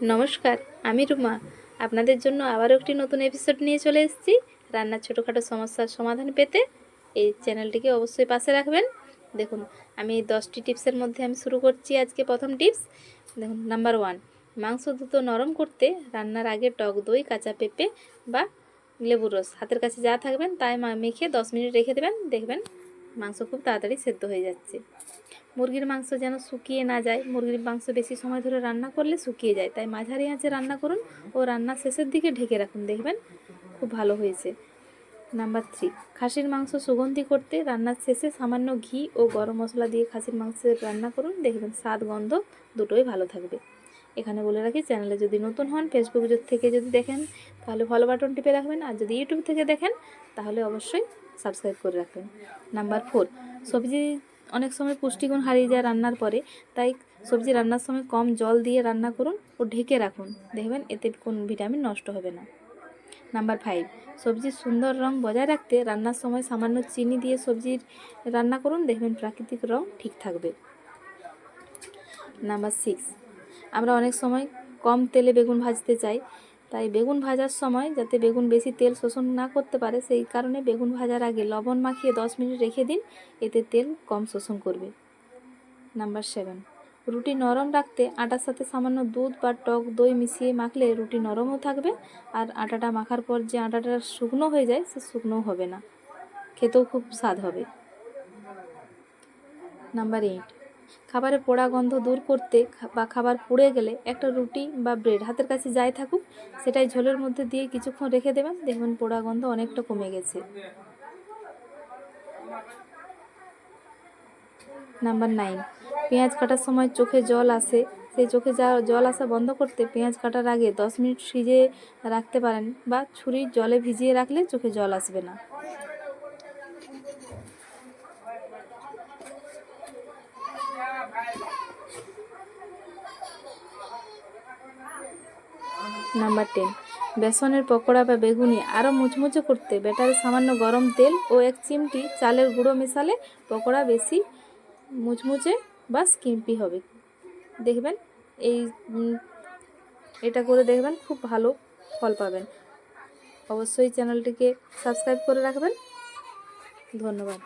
নমস্কার, আমি রুমা। আপনাদের জন্য আবারও একটি নতুন এপিসোড নিয়ে চলে এসেছি। রান্নার ছোটোখাটো সমস্যার সমাধান পেতে এই চ্যানেলটিকে অবশ্যই পাশে রাখবেন। দেখুন, আমি 10টি টিপসের মধ্যে আমি শুরু করছি আজকে প্রথম টিপস। দেখুন, নাম্বার 1, মাংস দ্রুত নরম করতে রান্নার আগে টক দই, কাঁচা পেঁপে বা লেবুর রস হাতের কাছে যা থাকবেন তাই মেখে 10 মিনিট রেখে দেবেন। দেখবেন মাংস খুব তাড়াতাড়ি সেদ্ধ হয়ে যাচ্ছে। মুরগির মাংস যেন শুকিয়ে না যায়, মুরগির মাংস বেশি সময় ধরে রান্না করলে শুকিয়ে যায়, তাই মাঝারি আঁচে রান্না করুন ও রান্নার শেষের দিকে ঢেকে রাখুন, দেখবেন খুব ভালো হয়েছে। নাম্বার 3, খাসির মাংস সুগন্ধি করতে রান্নার শেষে সামান্য ঘি ও গরম মশলা দিয়ে খাসির মাংসের রান্না করুন, দেখবেন স্বাদ গন্ধ দুটোই ভালো থাকবে। এখানে বলে রাখি, চ্যানেলে যদি নতুন হন, ফেসবুক থেকে যদি দেখেন তাহলে ফলো বাটন টিপে রাখবেন, আর যদি ইউটিউব থেকে দেখেন তাহলে অবশ্যই সাবস্ক্রাইব করে রাখবেন। নাম্বার 4, সবজি অনেক সময় পুষ্টিগুণ হারিয়ে যায় রান্নার পরে, তাই সবজি রান্নার সময় কম জল দিয়ে রান্না করুন ও ঢেকে রাখুন, দেখবেন এতে কোন ভিটামিন নষ্ট হবে না। নাম্বার 5, সবজির সুন্দর রং বজায় রাখতে রান্নার সময় সামান্য চিনি দিয়ে সবজির রান্না করুন, দেখবেন প্রাকৃতিক রং ঠিক থাকবে। নাম্বার 6, আমরা অনেক সময় কম তেলে বেগুন ভাজতে চাই, তাই বেগুন ভাজার সময় যাতে বেগুন বেশি তেল শোষণ না করতে পারে, সেই কারণে বেগুন ভাজার আগে লবণ মাখিয়ে 10 মিনিট রেখে দিন, এতে তেল কম শোষণ করবে। নাম্বার 7, রুটি নরম রাখতে আটার সাথে সামান্য দুধ বা টক দই মিশিয়ে মাখলে রুটি নরমও থাকবে, আর আটাটা মাখার পর যে আটাটা শুকনো হয়ে যায় সে শুকনোও হবে না, খেতেও খুব স্বাদ হবে। নাম্বার 8, খাবারে পোড়া গন্ধ দূর করতে বা খাবার পুড়ে গেলে একটা রুটি বা ব্রেড হাতের কাছে যাই থাকুক সেটাই ঝোলের মধ্যে দিয়ে কিছুক্ষণ রেখে দেবেন, দেখবেন পোড়া গন্ধ অনেকটা কমে গেছে। নাম্বার 9, পেঁয়াজ কাটার সময় চোখে জল আসে, সেই চোখে জল আসা বন্ধ করতে পেঁয়াজ কাটার আগে 10 মিনিট ভিজিয়ে রাখতে পারেন, বা ছুরির জলে ভিজিয়ে রাখলে চোখে জল আসবে না। নাম্বার 10, বেসনের পকোড়া বা বেগুনি আরও মুচমুচে করতে ব্যাটারে সামান্য গরম তেল ও 1 চিমটি চালের গুঁড়ো মেশালে পকোড়া বেশি মুচমুচে বা স্কিম্পি হবে, দেখবেন এটা করে দেখবেন খুব ভালো ফল পাবেন। অবশ্যই চ্যানেলটিকে সাবস্ক্রাইব করে রাখবেন। ধন্যবাদ।